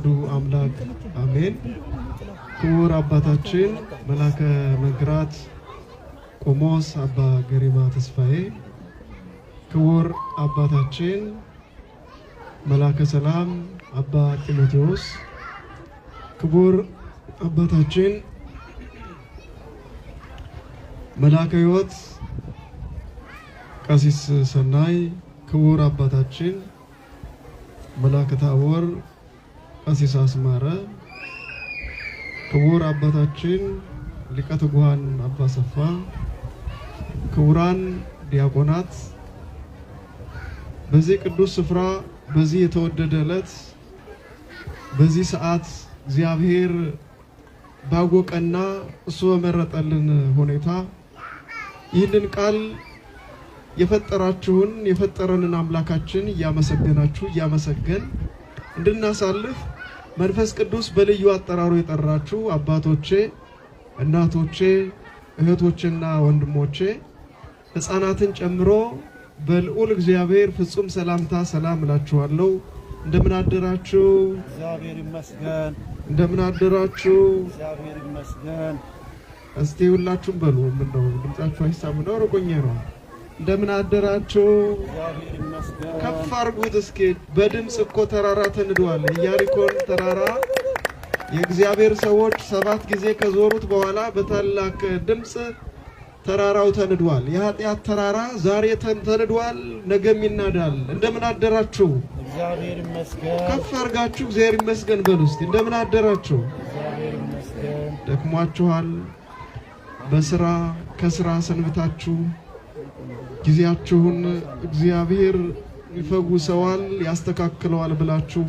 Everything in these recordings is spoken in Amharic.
አሐዱ አምላክ አሜን። ክቡር አባታችን መላከ መንክራት ቆሞስ አባ ገሪማ ተስፋዬ፣ ክቡር አባታችን መላከ ሰላም አባ ጢሞቴዎስ፣ ክቡር አባታችን መላከ ሕይወት ቀሲስ ሰናይ፣ ክቡር አባታችን መላከ ታቦር ቀሲስ አስማረ፣ ክቡር አባታችን ሊቀ ትጉሃን አባ ሰፋ፣ ክቡራን ዲያቆናት፣ በዚህ ቅዱስ ስፍራ በዚህ የተወደደ ዕለት በዚህ ሰዓት እግዚአብሔር ባወቀና እሱ በመረጠልን ሁኔታ ይህንን ቃል የፈጠራችሁን የፈጠረንን አምላካችን እያመሰገናችሁ እያመሰገን እንድናሳልፍ መንፈስ ቅዱስ በልዩ አጠራሩ የጠራችሁ አባቶቼ፣ እናቶቼ፣ እህቶቼና ወንድሞቼ ሕፃናትን ጨምሮ በልዑል እግዚአብሔር ፍጹም ሰላምታ ሰላም እላችኋለሁ። እንደምን አደራችሁ? እግዚአብሔር ይመስገን። እንደምን አደራችሁ? እግዚአብሔር ይመስገን። እስቲ ሁላችሁም በሉ። ምን ነው ድምጻችሁ አይሰማም? ነው ርቆኛ ነው። እንደምን አደራችሁ? እግዚአብሔር ይመስገን። ከፍ አድርጉት እስኪ። በድምጽ እኮ ተራራ ተንዷል። ኢያሪኮን ተራራ የእግዚአብሔር ሰዎች 7 ጊዜ ከዞሩት በኋላ በታላቅ ድምጽ ተራራው ተንዷል። የኃጢአት ተራራ ዛሬ ተንዷል፣ ነገም ይናዳል። እንደምን አደራችሁ? እግዚአብሔር ይመስገን። ከፍ አድርጋችሁ እግዚአብሔር ይመስገን በሉ እስቲ። እንደምን አደራችሁ? እግዚአብሔር ይመስገን። ደክሟችኋል? በስራ ከስራ ሰንብታችሁ ጊዜያችሁን እግዚአብሔር ይፈውሰዋል ያስተካክለዋል ብላችሁ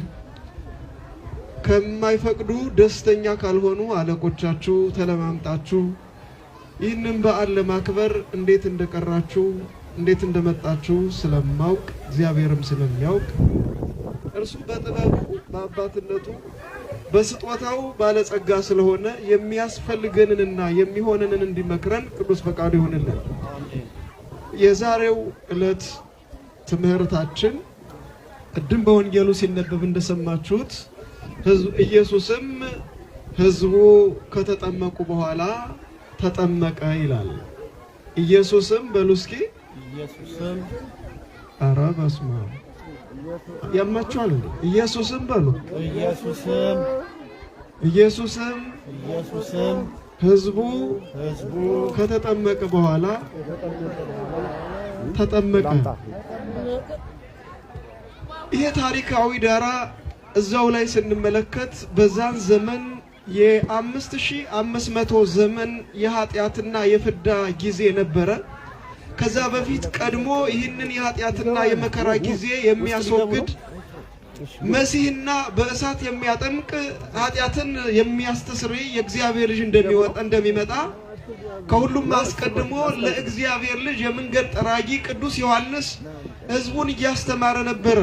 ከማይፈቅዱ ደስተኛ ካልሆኑ አለቆቻችሁ ተለማምጣችሁ ይህንን በዓል ለማክበር እንዴት እንደቀራችሁ እንዴት እንደመጣችሁ ስለማውቅ እግዚአብሔርም ስለሚያውቅ እርሱ በጥበቡ በአባትነቱ በስጦታው ባለጸጋ ስለሆነ የሚያስፈልገንንና የሚሆነንን እንዲመክረን ቅዱስ ፈቃዱ ይሁንልን። የዛሬው ዕለት ትምህርታችን ቅድም በወንጌሉ ሲነበብ እንደሰማችሁት ኢየሱስም ሕዝቡ ከተጠመቁ በኋላ ተጠመቀ ይላል። ኢየሱስም በሉ እስኪ ኢየሱስም ኧረ በስመ አብ ያማችኋል። ኢየሱስም በሉ ኢየሱስም ሕዝቡ ከተጠመቀ በኋላ ተጠመቀ። ይሄ ታሪካዊ ዳራ እዛው ላይ ስንመለከት በዛን ዘመን የ5500 ዘመን የኃጢአትና የፍዳ ጊዜ ነበረ። ከዛ በፊት ቀድሞ ይህንን የኃጢአትና የመከራ ጊዜ የሚያስወግድ መሲህና በእሳት የሚያጠምቅ ኃጢአትን የሚያስተሰርይ የእግዚአብሔር ልጅ እንደሚመጣ ከሁሉም አስቀድሞ ለእግዚአብሔር ልጅ የመንገድ ጠራጊ ቅዱስ ዮሐንስ ሕዝቡን እያስተማረ ነበረ።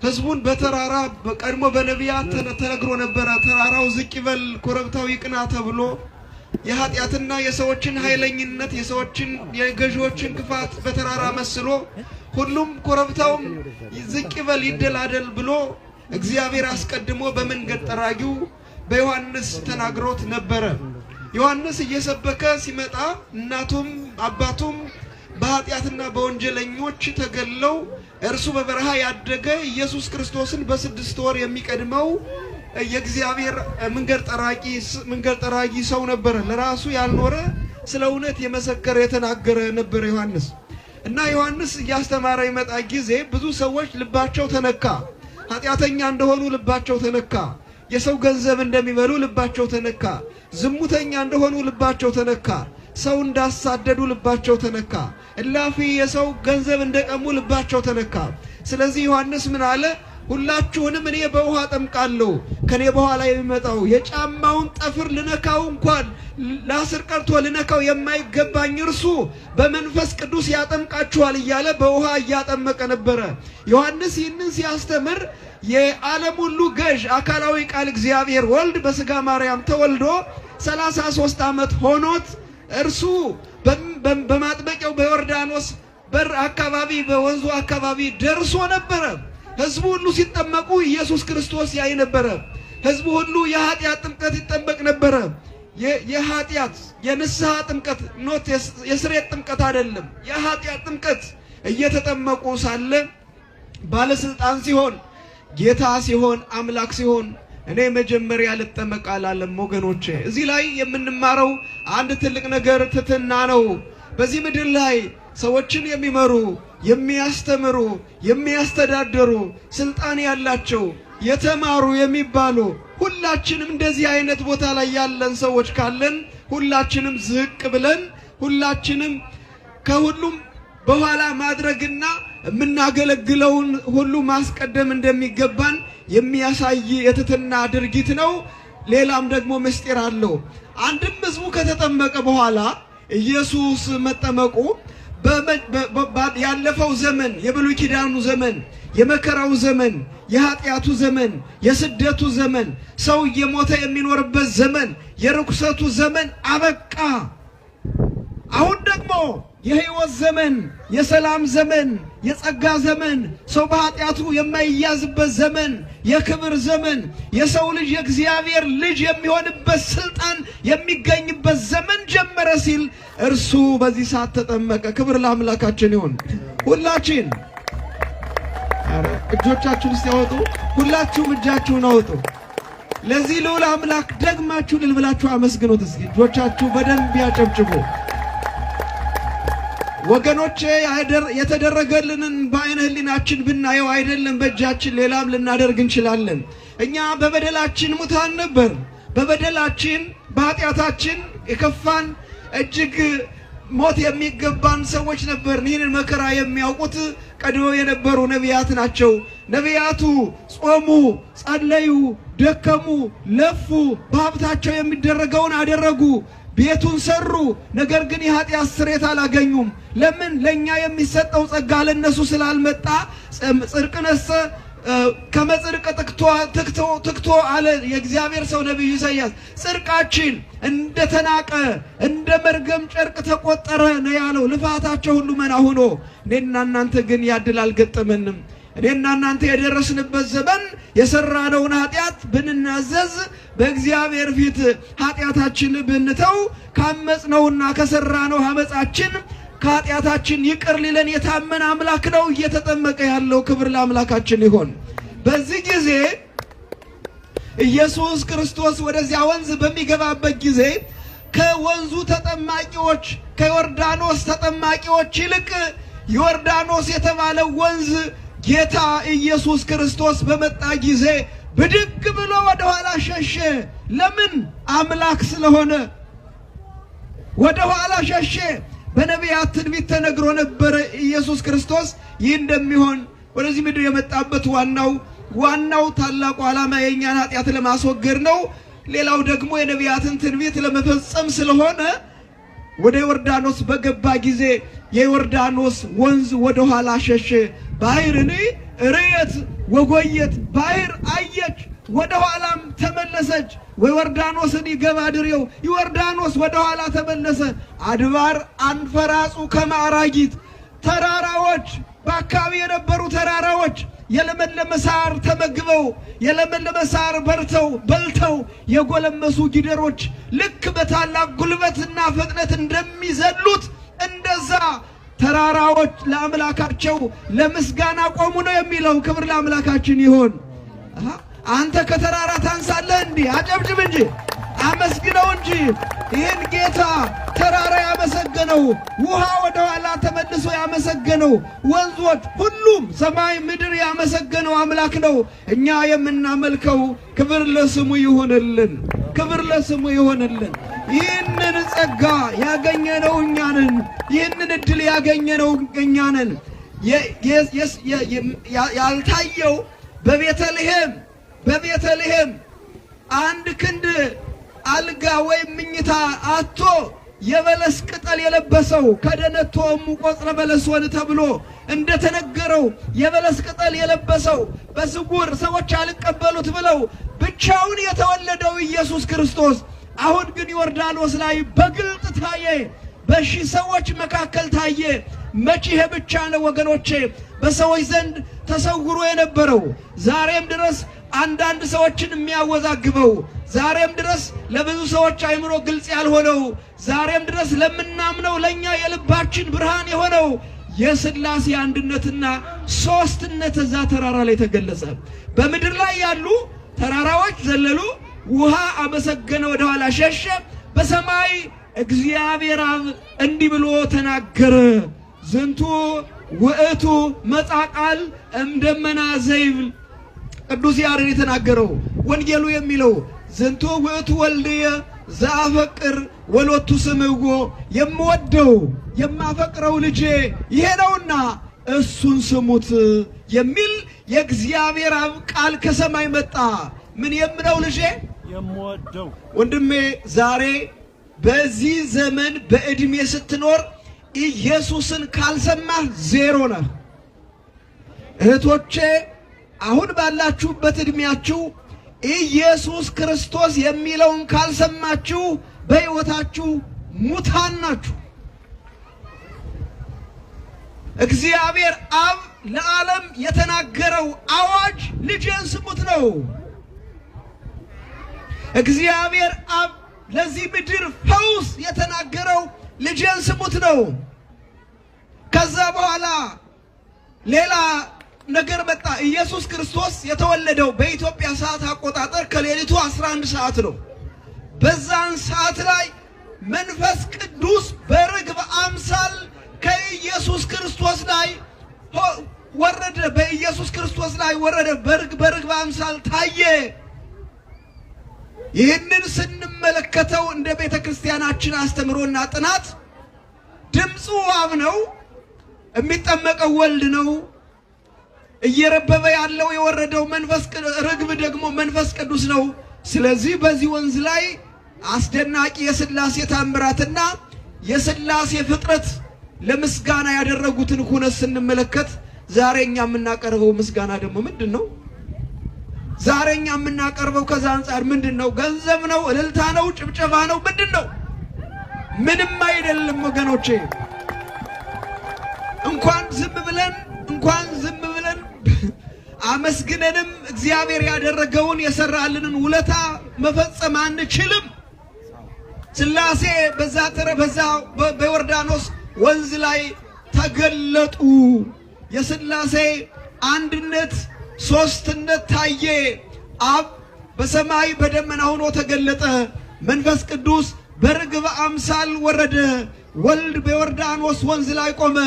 ሕዝቡን በተራራ ቀድሞ በነቢያት ተነግሮ ነበረ። ተራራው ዝቅ ይበል ኮረብታው ይቅና ተብሎ የኃጢአትና የሰዎችን ኃይለኝነት የሰዎችን የገዢዎችን ክፋት በተራራ መስሎ ሁሉም ኮረብታውም ዝቅ ይበል ይደላደል ብሎ እግዚአብሔር አስቀድሞ በመንገድ ጠራጊው በዮሐንስ ተናግሮት ነበረ። ዮሐንስ እየሰበከ ሲመጣ እናቱም አባቱም በኃጢአትና በወንጀለኞች ተገለው እርሱ በበረሃ ያደገ ኢየሱስ ክርስቶስን በ6 ወር የሚቀድመው የእግዚአብሔር መንገድ ጠራጊ ሰው ነበረ። ለራሱ ያልኖረ ስለ እውነት የመሰከረ የተናገረ ነበር ዮሐንስ። እና ዮሐንስ እያስተማረ ይመጣ ጊዜ ብዙ ሰዎች ልባቸው ተነካ። ኃጢአተኛ እንደሆኑ ልባቸው ተነካ። የሰው ገንዘብ እንደሚበሉ ልባቸው ተነካ። ዝሙተኛ እንደሆኑ ልባቸው ተነካ። ሰው እንዳሳደዱ ልባቸው ተነካ። እላፊ የሰው ገንዘብ እንደቀሙ ልባቸው ተነካ። ስለዚህ ዮሐንስ ምን አለ? ሁላችሁንም እኔ በውሃ አጠምቃለሁ፣ ከኔ በኋላ የሚመጣው የጫማውን ጠፍር ልነካው እንኳን ላስር ቀርቶ ልነካው የማይገባኝ እርሱ በመንፈስ ቅዱስ ያጠምቃችኋል እያለ በውሃ እያጠመቀ ነበረ። ዮሐንስ ይህንን ሲያስተምር የዓለም ሁሉ ገዥ አካላዊ ቃል እግዚአብሔር ወልድ በሥጋ ማርያም ተወልዶ 33 ዓመት ሆኖት እርሱ በማጥመቂያው በዮርዳኖስ በር አካባቢ በወንዙ አካባቢ ደርሶ ነበረ። ሕዝቡ ሁሉ ሲጠመቁ ኢየሱስ ክርስቶስ ያይ ነበረ። ሕዝቡ ሁሉ የኃጢአት ጥምቀት ይጠመቅ ነበረ። የኃጢአት የንስሐ ጥምቀት ኖት የስርየት ጥምቀት አይደለም። የኃጢአት ጥምቀት እየተጠመቁ ሳለ ባለስልጣን ሲሆን ጌታ ሲሆን አምላክ ሲሆን እኔ መጀመሪያ ልጠመቅ አላለም። ወገኖቼ እዚህ ላይ የምንማረው አንድ ትልቅ ነገር ትሕትና ነው። በዚህ ምድር ላይ ሰዎችን የሚመሩ የሚያስተምሩ የሚያስተዳድሩ ስልጣን ያላቸው የተማሩ የሚባሉ ሁላችንም እንደዚህ አይነት ቦታ ላይ ያለን ሰዎች ካለን ሁላችንም ዝቅ ብለን ሁላችንም ከሁሉም በኋላ ማድረግና የምናገለግለውን ሁሉ ማስቀደም እንደሚገባን የሚያሳይ የትሕትና ድርጊት ነው። ሌላም ደግሞ ምስጢር አለው። አንድም ሕዝቡ ከተጠመቀ በኋላ ኢየሱስ መጠመቁ ያለፈው ዘመን የብሉይ ኪዳኑ ዘመን የመከራው ዘመን የኃጢአቱ ዘመን የስደቱ ዘመን ሰው እየሞተ የሚኖርበት ዘመን የርኩሰቱ ዘመን አበቃ። አሁን ደግሞ የሕይወት ዘመን የሰላም ዘመን የጸጋ ዘመን ሰው በኃጢአቱ የማይያዝበት ዘመን የክብር ዘመን የሰው ልጅ የእግዚአብሔር ልጅ የሚሆንበት ስልጣን የሚገኝበት ዘመን ጀመረ ሲል እርሱ በዚህ ሰዓት ተጠመቀ። ክብር ለአምላካችን ይሁን። ሁላችን እጆቻችሁን ሲያወጡ ሁላችሁም እጃችሁን አውጡ። ለዚህ ልዑል አምላክ ደግማችሁ እልል ብላችሁ አመስግኑት። እስኪ እጆቻችሁ በደንብ ያጨብጭቡ። ወገኖቼ የተደረገልንን በዓይነ ሕሊናችን ብናየው አይደለም በእጃችን ሌላም ልናደርግ እንችላለን። እኛ በበደላችን ሙታን ነበር። በበደላችን በኃጢአታችን የከፋን እጅግ ሞት የሚገባን ሰዎች ነበር። ይህንን መከራ የሚያውቁት ቀድሞ የነበሩ ነቢያት ናቸው። ነቢያቱ ጾሙ፣ ጸለዩ፣ ደከሙ፣ ለፉ፣ በሀብታቸው የሚደረገውን አደረጉ፣ ቤቱን ሰሩ። ነገር ግን የኃጢአት ስርየት አላገኙም። ለምን? ለኛ የሚሰጠው ጸጋ ለነሱ ስላልመጣ። ጽድቅ ነሰ ከመጽድቅ ትክቶ አለ የእግዚአብሔር ሰው ነቢዩ ኢሳይያስ። ጽድቃችን እንደተናቀ እንደ መርገም ጨርቅ ተቆጠረ ነው ያለው። ልፋታቸው ሁሉ መና ሆኖ እኔና እናንተ ግን ያድል አልገጠመንም። እኔና እናንተ የደረስንበት ዘመን የሰራነውን ኃጢአት ብንናዘዝ በእግዚአብሔር ፊት ኃጢአታችን ብንተው ካመጽነውና ከሰራነው አመጻችን ከኃጢአታችን ይቅር ሊለን የታመነ አምላክ ነው እየተጠመቀ ያለው። ክብር ለአምላካችን ይሁን። በዚህ ጊዜ ኢየሱስ ክርስቶስ ወደዚያ ወንዝ በሚገባበት ጊዜ ከወንዙ ተጠማቂዎች ከዮርዳኖስ ተጠማቂዎች ይልቅ ዮርዳኖስ የተባለው ወንዝ ጌታ ኢየሱስ ክርስቶስ በመጣ ጊዜ ብድግ ብሎ ወደ ኋላ ሸሸ። ለምን? አምላክ ስለሆነ ወደ ኋላ ሸሸ። በነቢያት ትንቢት ተነግሮ ነበር ኢየሱስ ክርስቶስ ይህ እንደሚሆን ወደዚህ ምድር የመጣበት ዋናው ታላቁ ዓላማ የእኛን ኃጢአት ለማስወገድ ነው። ሌላው ደግሞ የነቢያትን ትንቢት ለመፈጸም ስለሆነ ወደ ዮርዳኖስ በገባ ጊዜ የዮርዳኖስ ወንዝ ወደ ኋላ ሸሸ። ባሕርኒ ርየት ወጎየት፣ ባሕር አየች ወደ ኋላም ተመለሰች። ወዮርዳኖስን ይገባድሬው ዮርዳኖስ ወደ ኋላ ተመለሰ። አድባር አንፈራጹ ከማራጊት፣ ተራራዎች በአካባቢ የነበሩ ተራራዎች የለመለመ ሳር ተመግበው የለመለመ ሳር በልተው የጎለመሱ ጊደሮች ልክ በታላቅ ጉልበትና ፍጥነት እንደሚዘሉት እንደዛ ተራራዎች ለአምላካቸው ለምስጋና ቆሙ ነው የሚለው። ክብር ለአምላካችን ይሁን። አንተ ከተራራ ታንሳለህ እንዴ? አጨብጭብ እንጂ አመስግነው እንጂ። ይህን ጌታ ተራራ ያመሰገነው፣ ውሃ ወደ ኋላ ተመልሶ ያመሰገነው፣ ወንዞች ሁሉም ሰማይ ምድር ያመሰገነው አምላክ ነው እኛ የምናመልከው። ክብር ለስሙ ይሁንልን፣ ክብር ለስሙ ይሁንልን። ይህንን ጸጋ ያገኘነው እኛ ነን። ይህንን እድል ያገኘነው እኛ ነን። ያልታየው በቤተልሔም አንድ ክንድ አልጋ ወይም ምኝታ አቶ የበለስ ቅጠል የለበሰው ከደነቶም ቆጽረ በለስወን ተብሎ እንደተነገረው የበለስ ቅጠል የለበሰው በስጉር ሰዎች አልቀበሉት ብለው ብቻውን የተወለደው ኢየሱስ ክርስቶስ አሁን ግን ዮርዳኖስ ላይ በግልጥ ታየ። በሺህ ሰዎች መካከል ታየ። መቼ ይሄ ብቻ ነው ወገኖቼ? በሰዎች ዘንድ ተሰውሮ የነበረው ዛሬም ድረስ አንዳንድ ሰዎችን የሚያወዛግበው ዛሬም ድረስ ለብዙ ሰዎች አይምሮ ግልጽ ያልሆነው ዛሬም ድረስ ለምናምነው ለኛ የልባችን ብርሃን የሆነው የሥላሴ አንድነትና ሶስትነት እዛ ተራራ ላይ ተገለጸ። በምድር ላይ ያሉ ተራራዎች ዘለሉ፣ ውሃ አመሰገነ ወደ ኋላ ሸሸ። በሰማይ እግዚአብሔር አብ እንዲህ ብሎ ተናገረ። ዝንቱ ውእቱ መጻቃል እምደመና ዘይብል ቅዱስ ያሬድ የተናገረው ወንጌሉ የሚለው ዝንቱ ውእቱ ወልድየ ዘአፈቅር ወሎቱ ስምዖ የምወደው የማፈቅረው ልጄ ይሄ ነውና እሱን ስሙት የሚል የእግዚአብሔር አብ ቃል ከሰማይ መጣ። ምን የምነው ልጄ የምወደው ወንድሜ ዛሬ በዚህ ዘመን በእድሜ ስትኖር ኢየሱስን ካልሰማህ ዜሮ ነህ። እህቶቼ አሁን ባላችሁበት እድሜያችሁ ኢየሱስ ክርስቶስ የሚለውን ካልሰማችሁ በሕይወታችሁ ሙታን ናችሁ። እግዚአብሔር አብ ለዓለም የተናገረው አዋጅ ልጄን ስሙት ነው። እግዚአብሔር አብ ለዚህ ምድር ፈውስ የተናገረው ልጄን ስሙት ነው። ከዛ በኋላ ሌላ ነገር መጣ። ኢየሱስ ክርስቶስ የተወለደው በኢትዮጵያ ሰዓት አቆጣጠር ከሌሊቱ 11 ሰዓት ነው። በዛን ሰዓት ላይ መንፈስ ቅዱስ በርግብ አምሳል ከኢየሱስ ክርስቶስ ላይ ወረደ። በኢየሱስ ክርስቶስ ላይ ወረደ። በርግብ አምሳል ታየ። ይህንን ስንመለከተው እንደ ቤተ ክርስቲያናችን አስተምሮና ጥናት ድምፁ አብ ነው፣ የሚጠመቀው ወልድ ነው፣ እየረበበ ያለው የወረደው ርግብ ደግሞ መንፈስ ቅዱስ ነው። ስለዚህ በዚህ ወንዝ ላይ አስደናቂ የሥላሴ ታምራትና የሥላሴ ፍጥረት ለምስጋና ያደረጉትን ሁነት ስንመለከት ዛሬኛ የምናቀርበው ምስጋና ደግሞ ምንድነው? ዛሬኛ የምናቀርበው ከዛ አንፃር ምንድነው? ገንዘብ ነው? እልልታ ነው? ጭብጨባ ነው? ምንድነው? ምንም አይደለም ወገኖቼ። እንኳን ዝም ብለን አመስግነንም እግዚአብሔር ያደረገውን የሰራልንን ውለታ መፈጸም አንችልም። ሥላሴ በዛ በዮርዳኖስ ወንዝ ላይ ተገለጡ። የሥላሴ አንድነት ሶስትነት ታየ። አብ በሰማይ በደመና ሆኖ ተገለጠ። መንፈስ ቅዱስ በርግብ አምሳል ወረደ። ወልድ በዮርዳኖስ ወንዝ ላይ ቆመ።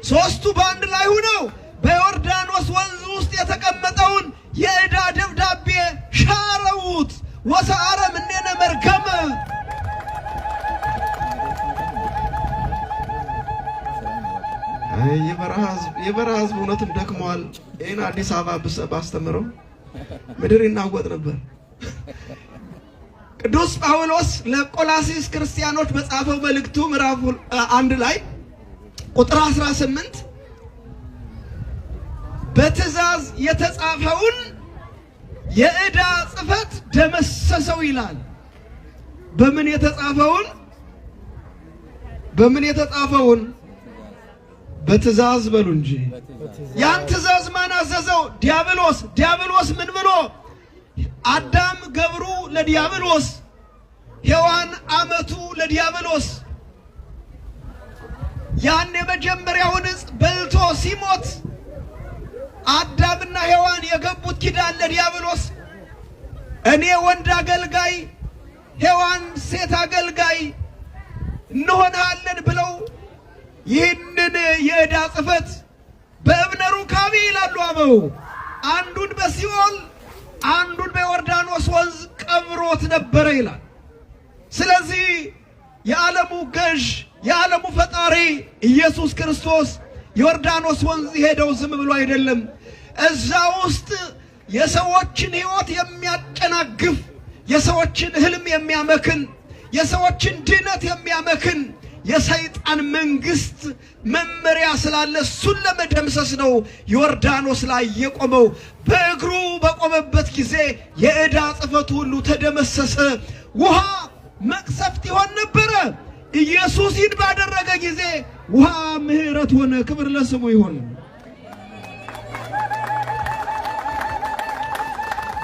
ሶስቱ በአንድ ላይ ሆነው በዮርዳኖስ ወንዝ ውስጥ የተቀመጠውን የዕዳ ደብዳቤ ሻረውት። ወሰአረ እምኔነ መርገመ የበረሃ ሕዝብ እውነትም ደክመዋል። ይህን አዲስ አበባ ባስተምረው ምድር ይናወጥ ነበር። ቅዱስ ጳውሎስ ለቆላሲስ ክርስቲያኖች በጻፈው መልእክቱ ምዕራፍ 1 ላይ ቁጥር 18 በትእዛዝ የተጻፈውን የዕዳ ጽሕፈት ደመሰሰው ይላል። በምን የተጻፈውን? በትእዛዝ በሉ እንጂ። ያን ትእዛዝ ማን አዘዘው? ዲያብሎስ። ዲያብሎስ ምን ብሎ? አዳም ገብሩ ለዲያብሎስ፣ ሔዋን አመቱ ለዲያብሎስ። ያን የመጀመሪያውን ዕፅ በልቶ ሲሞት አዳምና ሔዋን የገቡት ኪዳን ለዲያብሎስ እኔ ወንድ አገልጋይ ሔዋን ሴት አገልጋይ እንሆናለን ብለው ይህንን የዕዳ ጽሕፈት በእብነ ሩካቤ ይላሉ አበው፣ አንዱን በሲኦል አንዱን በዮርዳኖስ ወንዝ ቀብሮት ነበረ ይላል። ስለዚህ የዓለሙ ገዥ የዓለሙ ፈጣሪ ኢየሱስ ክርስቶስ ዮርዳኖስ ወንዝ ሄደው ዝም ብሎ አይደለም። እዛ ውስጥ የሰዎችን ሕይወት የሚያጨናግፍ፣ የሰዎችን ህልም የሚያመክን፣ የሰዎችን ድነት የሚያመክን የሰይጣን መንግስት መመሪያ ስላለ እሱን ለመደምሰስ ነው ዮርዳኖስ ላይ የቆመው። በእግሩ በቆመበት ጊዜ የዕዳ ጽሕፈቱ ሁሉ ተደመሰሰ። ውሃ መቅሰፍት ይሆን ነበረ። ኢየሱስ ይህን ባደረገ ጊዜ ውሃ ምሕረት ሆነ። ክብር ለስሙ ይሁን።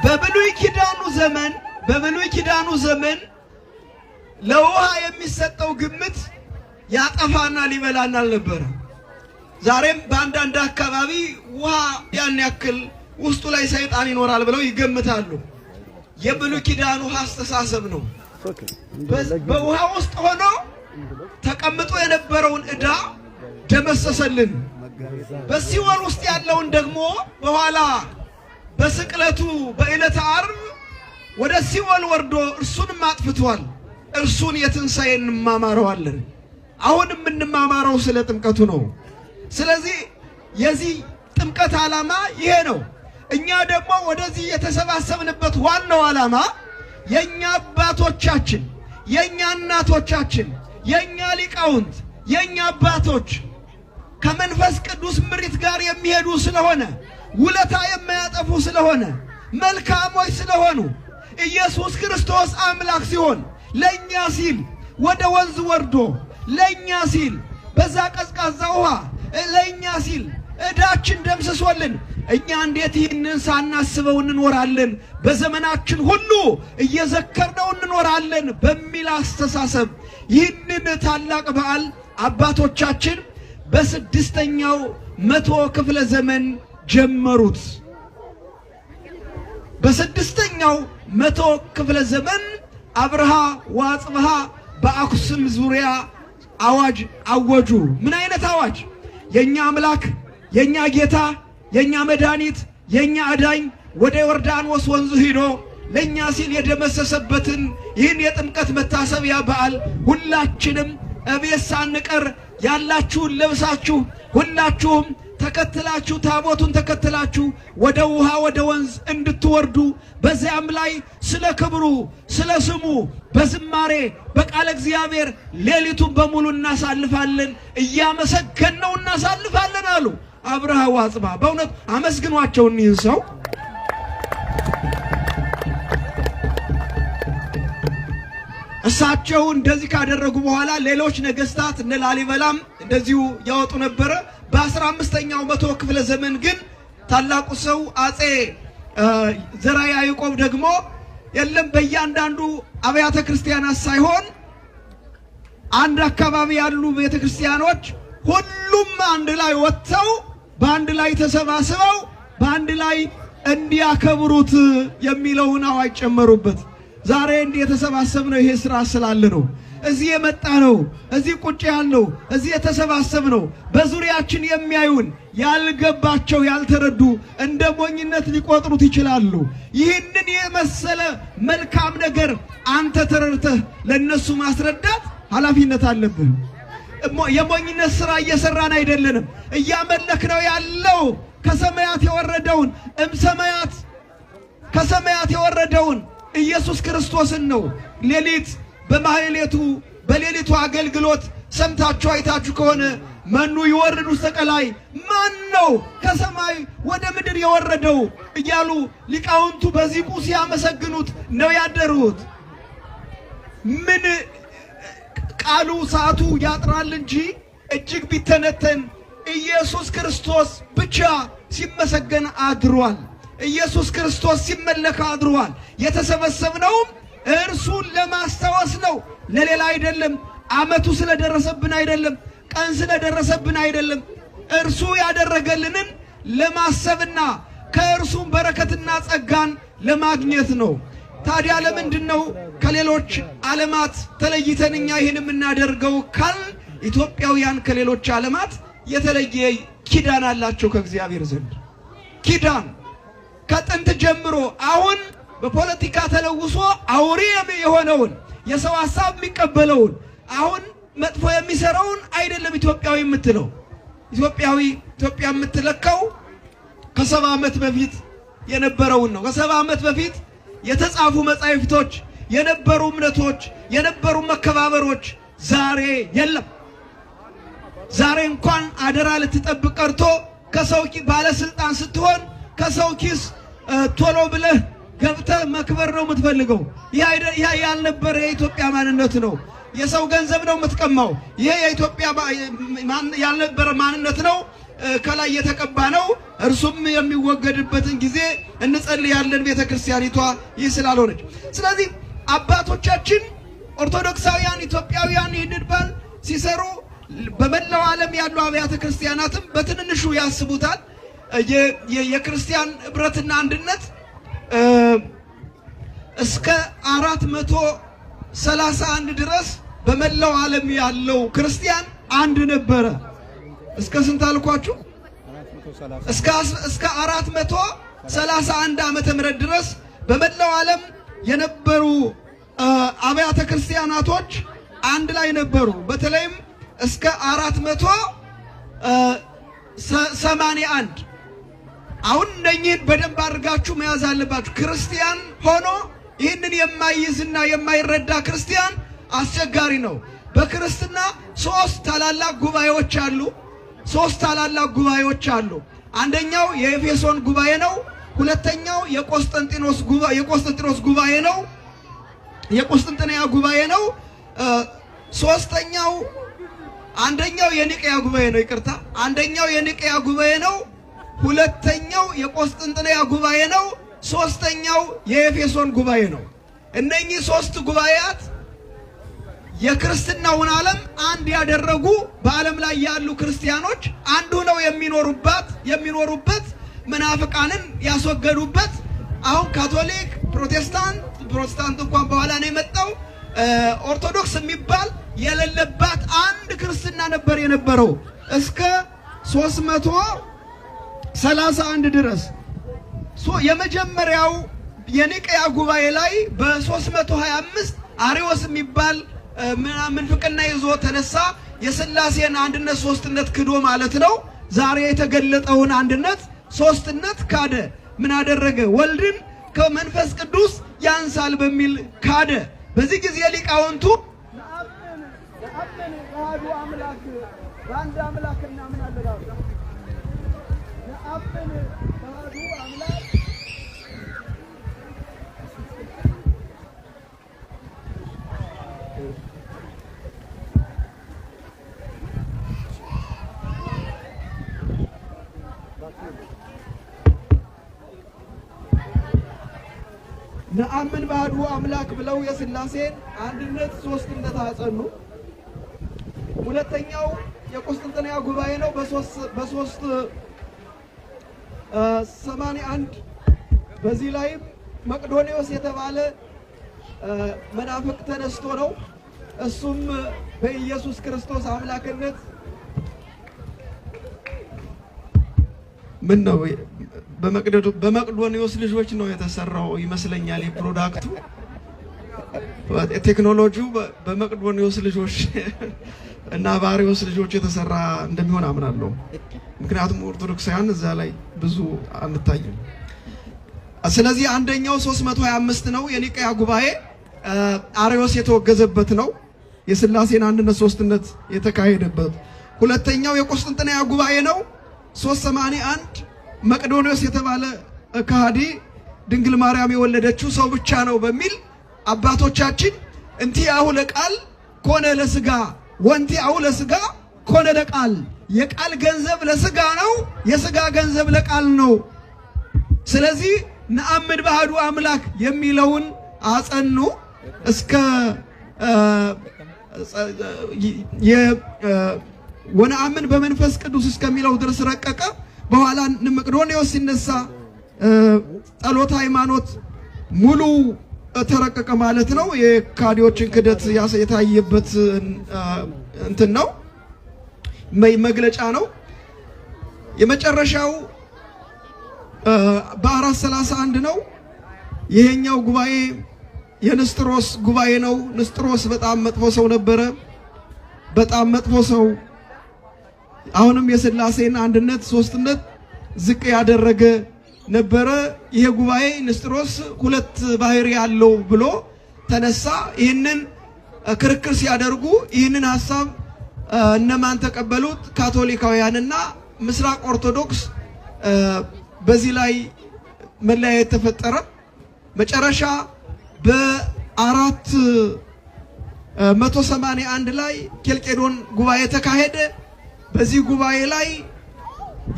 በብሉይ ኪዳኑ ዘመን ለውሃ የሚሰጠው ግምት ያጠፋናል ይበላናል ነበር። ዛሬም በአንዳንድ አካባቢ ውሃ ያን ያክል ውስጡ ላይ ሰይጣን ይኖራል ብለው ይገምታሉ። የብሉይ ኪዳኑ አስተሳሰብ ነው። በውሃ ውስጥ ሆኖ ተቀምጦ የነበረውን ዕዳ ደመሰሰልን። በሲኦል ውስጥ ያለውን ደግሞ በኋላ በስቅለቱ በዕለተ ዓርብ ወደ ሲኦል ወርዶ እርሱንም አጥፍቷል። እርሱን የትንሣኤ እንማማረዋለን። አሁን የምንማማረው ስለ ጥምቀቱ ነው። ስለዚህ የዚህ ጥምቀት ዓላማ ይሄ ነው። እኛ ደግሞ ወደዚህ የተሰባሰብንበት ዋናው ዓላማ የኛ አባቶቻችን፣ የኛ እናቶቻችን፣ የኛ ሊቃውንት፣ የኛ አባቶች ከመንፈስ ቅዱስ ምሪት ጋር የሚሄዱ ስለሆነ ውለታ የማያጠፉ ስለሆነ መልካሞች ስለሆኑ ኢየሱስ ክርስቶስ አምላክ ሲሆን ለኛ ሲል ወደ ወንዝ ወርዶ ለኛ ሲል በዛ ቀዝቃዛ ውሃ ለኛ ሲል ዕዳችን ደምስሶልን እኛ እንዴት ይህንን ሳናስበው እንኖራለን? በዘመናችን ሁሉ እየዘከርነው እንኖራለን በሚል አስተሳሰብ ይህንን ታላቅ በዓል አባቶቻችን በ6ኛው መቶ ክፍለ ዘመን ጀመሩት። በ6ኛው መቶ ክፍለ ዘመን አብርሃ ወአጽብሃ በአክሱም ዙሪያ አዋጅ አወጁ። ምን አይነት አዋጅ? የኛ አምላክ፣ የኛ ጌታ፣ የኛ መድኃኒት፣ የኛ አዳኝ ወደ ዮርዳኖስ ወንዝ ሄዶ ለኛ ሲል የደመሰሰበትን ይህን የጥምቀት መታሰቢያ በዓል ሁላችንም እቤት ሳንቀር ያላችሁን ለብሳችሁ ሁላችሁም ተከትላችሁ ታቦቱን ተከትላችሁ ወደ ውሃ ወደ ወንዝ እንድትወርዱ በዚያም ላይ ስለ ክብሩ ስለ ስሙ በዝማሬ በቃለ እግዚአብሔር ሌሊቱን በሙሉ እናሳልፋለን፣ እያመሰገንነው እናሳልፋለን አሉ አብርሃ ወአጽብሃ። በእውነት አመስግኗቸው እኒህን ሰው። እሳቸው እንደዚህ ካደረጉ በኋላ ሌሎች ነገስታት እነ ላሊበላም እንደዚሁ ያወጡ ነበረ። በ15ኛው መቶ ክፍለ ዘመን ግን ታላቁ ሰው አጼ ዘርዓ ያዕቆብ ደግሞ የለም በእያንዳንዱ አብያተ ክርስቲያናት ሳይሆን አንድ አካባቢ ያሉ ቤተ ክርስቲያኖች ሁሉም አንድ ላይ ወጥተው በአንድ ላይ ተሰባስበው በአንድ ላይ እንዲያከብሩት የሚለውን አዋጅ ጨመሩበት። ዛሬ እንዲህ የተሰባሰብነው ይሄ ስራ ስላለ ነው። እዚህ የመጣ ነው። እዚህ ቁጭ ያልነው፣ እዚህ የተሰባሰብነው በዙሪያችን የሚያዩን ያልገባቸው ያልተረዱ እንደ ሞኝነት ሊቆጥሩት ይችላሉ። ይህንን የመሰለ መልካም ነገር አንተ ተረድተህ ለነሱ ማስረዳት ኃላፊነት አለብህ። የሞኝነት ስራ እየሰራን አይደለንም። እያመለክነው ያለው ከሰማያት የወረደውን ከሰማያት የወረደውን ኢየሱስ ክርስቶስን ነው። ሌሊት በማህሌቱ በሌሊቱ አገልግሎት ሰምታችሁ አይታችሁ ከሆነ መኑ ይወርድ ውስተ ቀላይ፣ ማን ነው ከሰማይ ወደ ምድር የወረደው እያሉ ሊቃውንቱ በዚቁ ሲያመሰግኑት ነው ያደሩት። ምን ቃሉ ሰዓቱ ያጥራል እንጂ እጅግ ቢተነተን ኢየሱስ ክርስቶስ ብቻ ሲመሰገን አድሯል። ኢየሱስ ክርስቶስ ሲመለክ አድሯል። የተሰበሰብነውም እርሱን ለማስታወስ ነው፣ ለሌላ አይደለም። ዓመቱ ስለደረሰብን አይደለም፣ ቀን ስለደረሰብን አይደለም። እርሱ ያደረገልንን ለማሰብና ከእርሱም በረከትና ጸጋን ለማግኘት ነው። ታዲያ ለምንድን ነው ከሌሎች ዓለማት ተለይተን እኛ ይህን የምናደርገው ካል ኢትዮጵያውያን ከሌሎች ዓለማት የተለየ ኪዳን አላቸው ከእግዚአብሔር ዘንድ። ኪዳን ከጥንት ጀምሮ አሁን በፖለቲካ ተለውሶ አውሬ የሆነውን የሰው ሐሳብ የሚቀበለውን አሁን መጥፎ የሚሰራውን አይደለም ኢትዮጵያዊ የምትለው። ኢትዮጵያ የምትለካው ከ70 ዓመት በፊት የነበረውን ነው። ከ70 ዓመት በፊት የተጻፉ መጻሕፍቶች የነበሩ እምነቶች የነበሩ መከባበሮች ዛሬ የለም። ዛሬ እንኳን አደራ ልትጠብቅ ቀርቶ ከሰው ባለስልጣን ስትሆን ከሰው ኪስ ቶሎ ብለህ ገብተህ መክበር ነው የምትፈልገው። ይሄ ያልነበረ የኢትዮጵያ ማንነት ነው። የሰው ገንዘብ ነው የምትቀማው። ይሄ የኢትዮጵያ ያልነበረ ማንነት ነው። ከላይ የተቀባ ነው እርሱም የሚወገድበትን ጊዜ እንጸልያለን ቤተክርስቲያኒቷ ይህ ስላልሆነች። ስለዚህ አባቶቻችን ኦርቶዶክሳውያን ኢትዮጵያውያን ይህንን በዓል ሲሰሩ በመላው ዓለም ያሉ አብያተ ክርስቲያናትም በትንንሹ ያስቡታል። የክርስቲያን ህብረትና አንድነት እስከ 431 ድረስ በመላው ዓለም ያለው ክርስቲያን አንድ ነበረ። እስከ ስንት አልኳችሁ? እስከ 431 ዓመተ ምህረት ድረስ በመላው ዓለም የነበሩ አብያተ ክርስቲያናቶች አንድ ላይ ነበሩ። በተለይም እስከ 481 አሁን እነኚህን በደንብ አድርጋችሁ መያዝ አለባችሁ። ክርስቲያን ሆኖ ይህንን የማይይዝና የማይረዳ ክርስቲያን አስቸጋሪ ነው። በክርስትና ሶስት ታላላቅ ጉባኤዎች አሉ። አንደኛው የኤፌሶን ጉባኤ ነው። ሁለተኛው የቆስጠንጢኖስ ጉባኤ ነው። የቆስጠንጢንያ ጉባኤ ነው። አንደኛው የኒቅያ ጉባኤ ነው። ይቅርታ፣ አንደኛው የኒቅያ ጉባኤ ነው። ሁለተኛው የቆስጠንጢንያ ጉባኤ ነው። ሶስተኛው የኤፌሶን ጉባኤ ነው። እነኚህ ሶስት ጉባኤያት የክርስትናውን ዓለም አንድ ያደረጉ በዓለም ላይ ያሉ ክርስቲያኖች አንዱ ነው የሚኖሩበት መናፍቃንን ያስወገዱበት። አሁን ካቶሊክ፣ ፕሮቴስታንት እንኳን በኋላ ነው የመጣው። ኦርቶዶክስ የሚባል የሌለባት አንድ ክርስትና ነበር የነበረው እስከ 331 ድረስ። የመጀመሪያው የኒቅያ ጉባኤ ላይ በ325 አሪዎስ የሚባል ምንፍቅና ይዞ ተነሳ። የሥላሴን አንድነት ሶስትነት ክዶ ማለት ነው። ዛሬ የተገለጠውን አንድነት ሶስትነት ካደ። ምን አደረገ? ወልድን ከመንፈስ ቅዱስ ያንሳል በሚል ካደ። በዚህ ጊዜ ሊቃውንቱ ለአብ አምላክ በአንድ አምላክ እናምናለን አሉ። ለአብ አምላክ ነአምን በአሐዱ አምላክ ብለው የሥላሴን አንድነት ሶስትነት አጸኑ። ሁለተኛው የቆስጠንጢንያ ጉባኤ ነው። በ381 በዚህ ላይም መቅዶኒዎስ የተባለ መናፍቅ ተነስቶ ነው። እሱም በኢየሱስ ክርስቶስ አምላክነት ምን ነው በመቅዶኒዎስ ልጆች ነው የተሰራው ይመስለኛል። የፕሮዳክቱ ቴክኖሎጂው በመቅዶኒዎስ ልጆች እና በአሪዎስ ልጆች የተሰራ እንደሚሆን አምናለሁ። ምክንያቱም ኦርቶዶክሳውያን እዛ ላይ ብዙ አንታይም። ስለዚህ አንደኛው 325 ነው የኒቅያ ጉባኤ አሪዎስ የተወገዘበት ነው። የሥላሴን አንድነት ሶስትነት የተካሄደበት። ሁለተኛው የቆስጠንጢንያ ጉባኤ ነው 381 መቅዶኒዎስ የተባለ ከሃዲ ድንግል ማርያም የወለደችው ሰው ብቻ ነው በሚል አባቶቻችን እንቲአሁ ለቃል ኮነ ለሥጋ ወንቲአሁ ለሥጋ ኮነ ለቃል፣ የቃል ገንዘብ ለሥጋ ነው፣ የሥጋ ገንዘብ ለቃል ነው። ስለዚህ ነአምን በአሐዱ አምላክ የሚለውን አጸኑ። እስከ ወነአምን በመንፈስ ቅዱስ እስከሚለው ድረስ ረቀቀ። በኋላ መቅዶኒዎስ ሲነሳ ጸሎተ ሃይማኖት ሙሉ ተረቀቀ ማለት ነው። የካዲዎችን ክደት የታየበት እንትን ነው፣ መግለጫ ነው። የመጨረሻው በ431 ነው። ይሄኛው ጉባኤ የንስጥሮስ ጉባኤ ነው። ንስጥሮስ በጣም መጥፎ ሰው ነበረ። በጣም መጥፎ ሰው፣ አሁንም የሥላሴን አንድነት ሶስትነት ዝቅ ያደረገ ነበረ። ይሄ ጉባኤ ንስጥሮስ ሁለት ባህሪ ያለው ብሎ ተነሳ። ይህንን ክርክር ሲያደርጉ ይህንን ሐሳብ እነማን ተቀበሉት? ካቶሊካውያንና ምስራቅ ኦርቶዶክስ። በዚህ ላይ መለያየት ተፈጠረ። መጨረሻ በ481 ላይ ኬልቄዶን ጉባኤ ተካሄደ። በዚህ ጉባኤ ላይ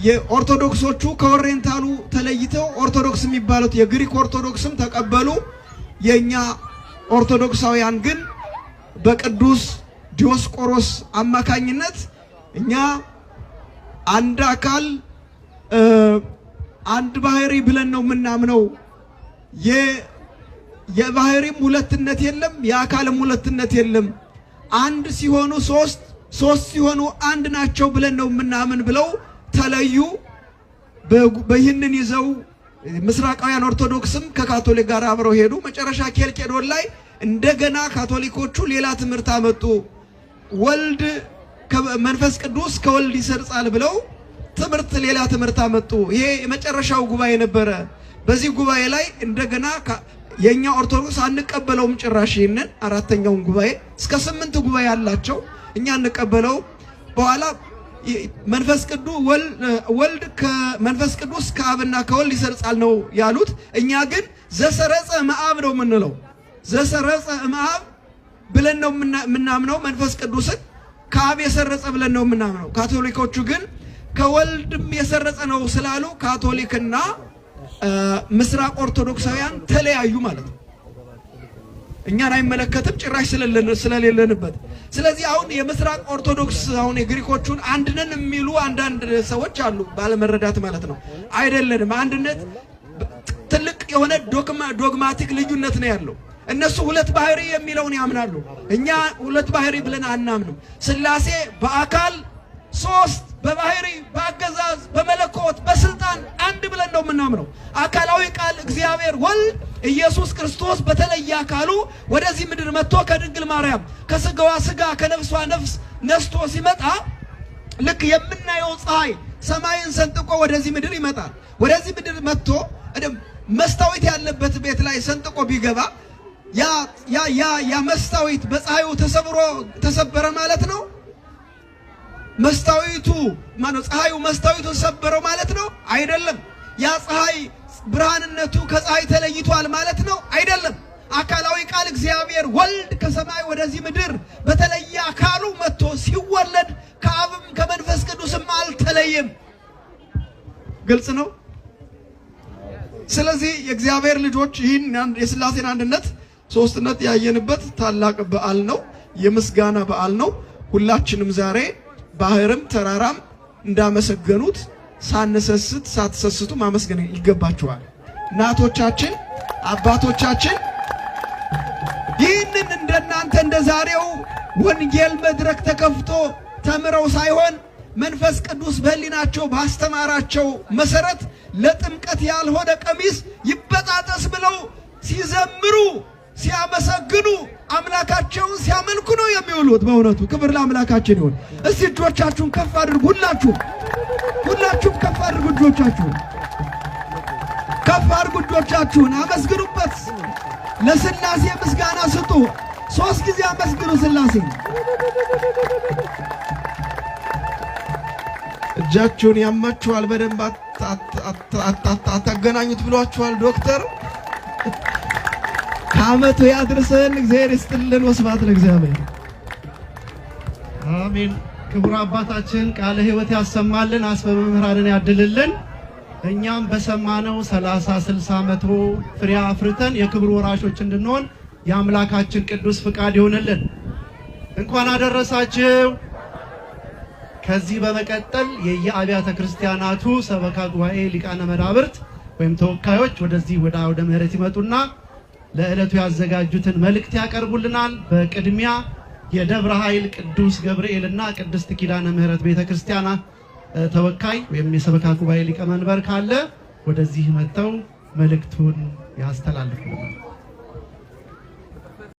የኦርቶዶክሶቹ ከኦሪየንታሉ ተለይተው ኦርቶዶክስ የሚባሉት የግሪክ ኦርቶዶክስም ተቀበሉ። የኛ ኦርቶዶክሳውያን ግን በቅዱስ ዲዮስቆሮስ አማካኝነት እኛ አንድ አካል አንድ ባህሪ ብለን ነው የምናምነው። የባህሪም ሁለትነት የለም፣ የአካልም ሁለትነት የለም። አንድ ሲሆኑ ሶስት፣ ሶስት ሲሆኑ አንድ ናቸው ብለን ነው የምናምን ብለው ተለዩ። በይህንን ይዘው ምስራቃውያን ኦርቶዶክስም ከካቶሊክ ጋር አብረው ሄዱ። መጨረሻ ኬልቄዶን ላይ እንደገና ካቶሊኮቹ ሌላ ትምህርት አመጡ። ወልድ መንፈስ ቅዱስ ከወልድ ይሰርጻል ብለው ሌላ ትምህርት አመጡ። ይሄ የመጨረሻው ጉባኤ ነበረ። በዚህ ጉባኤ ላይ እንደገና የኛ ኦርቶዶክስ አንቀበለውም ጭራሽ ይሄንን አራተኛውን ጉባኤ እስከ 8 ጉባኤ ያላቸው እኛ አንቀበለው። በኋላ መንፈስ ቅዱስ ወልድ ከመንፈስ ቅዱስ ከአብና ከወልድ ይሰርጻል ነው ያሉት። እኛ ግን ዘሰረጸ እምአብ ነው የምንለው። ዘሰረጸ እምአብ ብለን ነው የምናምነው። መንፈስ ቅዱስን ከአብ የሰረጸ ብለን ነው የምናምነው። ካቶሊኮቹ ግን ከወልድም የሰረጸ ነው ስላሉ ካቶሊክና ምስራቅ ኦርቶዶክሳውያን ተለያዩ ማለት ነው። እኛን አይመለከትም ጭራሽ ስለሌለንበት። ስለዚህ አሁን የምስራቅ ኦርቶዶክስ አሁን የግሪኮቹን አንድነን የሚሉ አንዳንድ ሰዎች አሉ፣ ባለመረዳት ማለት ነው። አይደለንም። አንድነት ትልቅ የሆነ ዶግማቲክ ልዩነት ነው ያለው። እነሱ ሁለት ባህሪ የሚለውን ያምናሉ። እኛ ሁለት ባህሪ ብለን አናምንም። ሥላሴ በአካል ሶስት፣ በባህሪ በአገዛዝ በመለኮት በስልጣን አንድ ብለን ነው የምናምነው። አካላዊ ቃል እግዚአብሔር ወልድ ኢየሱስ ክርስቶስ በተለየ አካሉ ወደዚህ ምድር መጥቶ ከድንግል ማርያም ከስጋዋ ስጋ ከነፍሷ ነፍስ ነስቶ ሲመጣ ልክ የምናየው ፀሐይ ሰማይን ሰንጥቆ ወደዚህ ምድር ይመጣል። ወደዚህ ምድር መጥቶ መስታወት ያለበት ቤት ላይ ሰንጥቆ ቢገባ ያ መስታወት በፀሐዩ ተሰበረ ማለት ነው። መስታወቱ ማነው? ፀሐዩ መስታወቱን ሰበረው ማለት ነው? አይደለም። ያ ፀሐይ ብርሃንነቱ ከፀሐይ ተለይቷል ማለት ነው? አይደለም። አካላዊ ቃል እግዚአብሔር ወልድ ከሰማይ ወደዚህ ምድር በተለየ አካሉ መጥቶ ሲወለድ ከአብም ከመንፈስ ቅዱስም አልተለየም። ግልጽ ነው። ስለዚህ የእግዚአብሔር ልጆች ይህን የሥላሴን አንድነት ሶስትነት ያየንበት ታላቅ በዓል ነው። የምስጋና በዓል ነው። ሁላችንም ዛሬ ባህርም ተራራም እንዳመሰገኑት ሳትሰስቱ ማመስገን ይገባችኋል። እናቶቻችን አባቶቻችን ይህንን እንደናንተ እንደዛሬው ወንጌል መድረክ ተከፍቶ ተምረው ሳይሆን መንፈስ ቅዱስ በሕሊናቸው ባስተማራቸው መሰረት ለጥምቀት ያልሆነ ቀሚስ ይበጣጠስ ብለው ሲዘምሩ ሲያመሰግኑ አምላካቸውን ሲያመልኩ ነው የሚውሉት። በእውነቱ ክብር ለአምላካችን ይሁን። እስቲ እጆቻችሁን ከፍ አድርጉ። ሁላችሁም ከፍ አድርጉ። እጆቻችሁን ከፍ አድርጉ። እጆቻችሁን አመስግኑበት። ለሥላሴ ምስጋና ስጡ። 3 ጊዜ አመስግኑ ሥላሴ። እጃችሁን ያማችኋል፣ በደንብ አታገናኙት ብሏችኋል ዶክተር። ከዓመቱ ያድርሰን። እግዚአብሔር ይስጥልን። ወስብሐት ለእግዚአብሔር። አሜን። ክቡር አባታችን ቃለ ሕይወት ያሰማልን፣ አስበ መምህራንን ያድልልን። እኛም በሰማነው 30፣ 60፣ 100 ፍሬ አፍርተን የክብር ወራሾች እንድንሆን የአምላካችን ቅዱስ ፍቃድ ይሆንልን። እንኳን አደረሳችሁ። ከዚህ በመቀጠል የየአብያተ ክርስቲያናቱ ሰበካ ጉባኤ ሊቃነ መናብርት ወይም ተወካዮች ወደዚህ ወደ አውደ ምሕረት ይመጡና ለዕለቱ ያዘጋጁትን መልእክት ያቀርቡልናል። በቅድሚያ የደብረ ኃይል ቅዱስ ገብርኤልና ቅድስት ኪዳነ ምሕረት ቤተክርስቲያን ተወካይ ወይም የሰበካ ጉባኤ ሊቀመንበር ካለ ወደዚህ መጥተው መልእክቱን ያስተላልፉልናል።